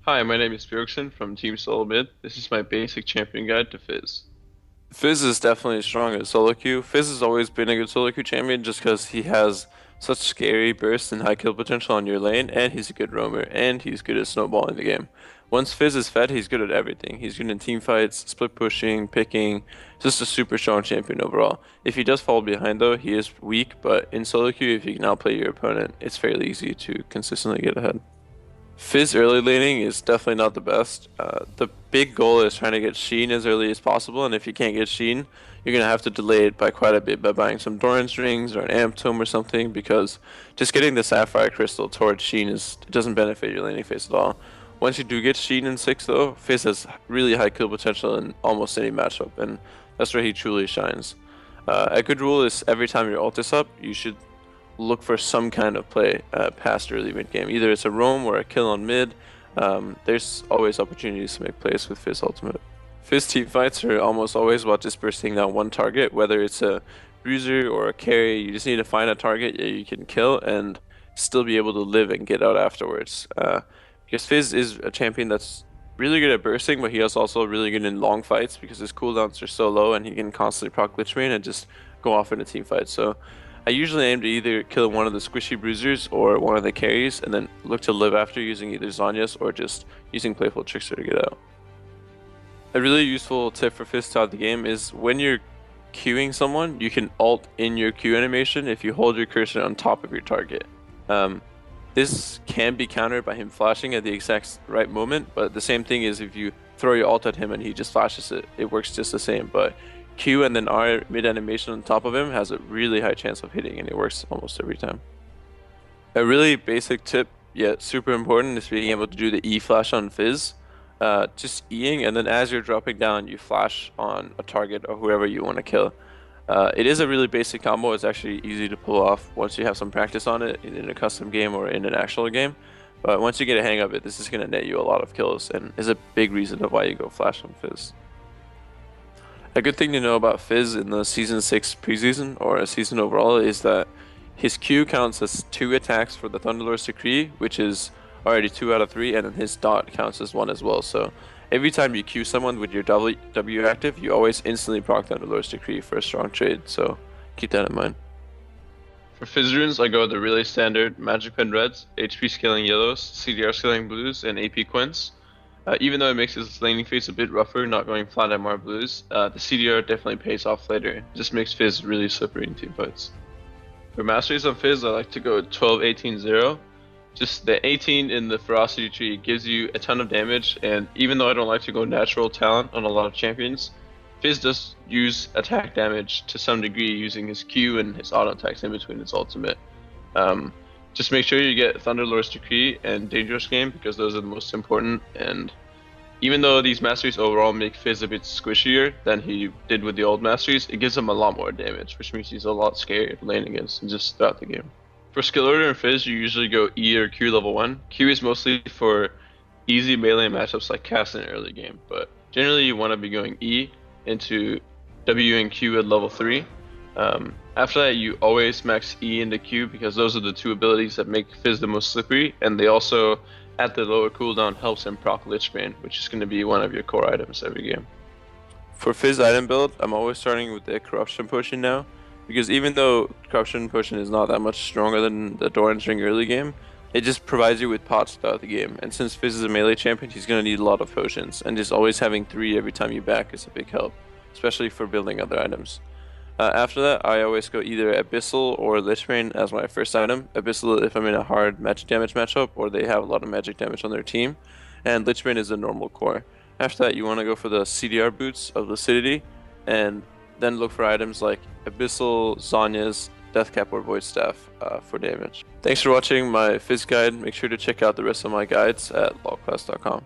Hi, my name is Bjergsen from Team Solo Mid. This is my basic champion guide to Fizz. Fizz is definitely strong at solo queue. Fizz has always been a good solo queue champion just because he has such scary burst and high kill potential on your lane, and he's a good roamer, and he's good at snowballing the game. Once Fizz is fed, he's good at everything. He's good in team fights, split pushing, picking, just a super strong champion overall. If he does fall behind though, he is weak, but in solo queue, if you can outplay your opponent, it's fairly easy to consistently get ahead. Fizz early laning is definitely not the best. The big goal is trying to get Sheen as early as possible, and if you can't get Sheen, you're going to have to delay it by quite a bit by buying some Doran's rings or an Amp Tome or something, because just getting the Sapphire Crystal towards Sheen it doesn't benefit your laning phase at all. Once you do get Sheen in 6 though, Fizz has really high kill potential in almost any matchup, and that's where he truly shines. A good rule is every time your ult is up, you should look for some kind of play past early mid game. Either it's a roam or a kill on mid. There's always opportunities to make plays with Fizz ultimate. Fizz team fights are almost always about dispersing that one target, whether it's a bruiser or a carry. You just need to find a target you can kill and still be able to live and get out afterwards. Because Fizz is a champion that's really good at bursting, but he is also really good in long fights because his cooldowns are so low and he can constantly proc glitch main and just go off in a team fight. So I usually aim to either kill one of the squishy bruisers or one of the carries, and then look to live after using either Zhonya's or just using Playful Trickster to get out. A really useful tip for Fizz throughout the game is when you're queuing someone, you can ult in your queue animation if you hold your cursor on top of your target. This can be countered by him flashing at the exact right moment, but the same thing is if you throw your ult at him and he just flashes it, it works just the same. But Q and then R mid animation on top of him has a really high chance of hitting, and it works almost every time. A really basic tip, yet super important, is being able to do the E flash on Fizz. Just Eing, and then as you're dropping down, you flash on a target or whoever you want to kill. It is a really basic combo. It's actually easy to pull off once you have some practice on it in a custom game or in an actual game. But once you get a hang of it, this is going to net you a lot of kills, and is a big reason of why you go flash on Fizz. A good thing to know about Fizz in the Season 6 preseason, or a season overall, is that his Q counts as 2 attacks for the Thunderlord's Decree, which is already 2 out of 3, and then his dot counts as 1 as well. So every time you Q someone with your W active, you always instantly proc Thunderlord's Decree for a strong trade, so keep that in mind. For Fizz runes, I go with the really standard Magic Pen Reds, HP scaling yellows, CDR scaling blues, and AP Quints. Even though it makes his laning phase a bit rougher, not going flat MR blues, the CDR definitely pays off later. It just makes Fizz really slippery in team fights. For masteries on Fizz, I like to go 12, 18, 0. Just the 18 in the ferocity tree gives you a ton of damage, and even though I don't like to go natural talent on a lot of champions, Fizz does use attack damage to some degree using his Q and his auto attacks in between his ultimate. Just make sure you get Thunderlord's Decree and Dangerous Game, because those are the most important, and even though these masteries overall make Fizz a bit squishier than he did with the old masteries, it gives him a lot more damage, which means he's a lot scarier to lane against and just throughout the game. For skill order in Fizz, you usually go E or Q level 1. Q is mostly for easy melee matchups like cast in early game, but generally you want to be going E into W and Q at level 3. After that, you always max E into Q, because those are the 2 abilities that make Fizz the most slippery, and they also, at the lower cooldown, helps him proc Lichbane, which is going to be one of your core items every game. For Fizz item build, I'm always starting with the Corruption Potion now, because even though Corruption Potion is not that much stronger than the Doran's Ring early game, it just provides you with pots throughout the game, and since Fizz is a melee champion, he's going to need a lot of potions, and just always having 3 every time you back is a big help, especially for building other items. After that, I always go either Abyssal or Lichbane as my first item. Abyssal if I'm in a hard magic damage matchup or they have a lot of magic damage on their team, and Lichbane is a normal core. After that, you want to go for the CDR boots of Lucidity, and then look for items like Abyssal, Zhonya's, Deathcap, or Void Staff for damage. Thanks for watching my Fizz guide. Make sure to check out the rest of my guides at logclass.com.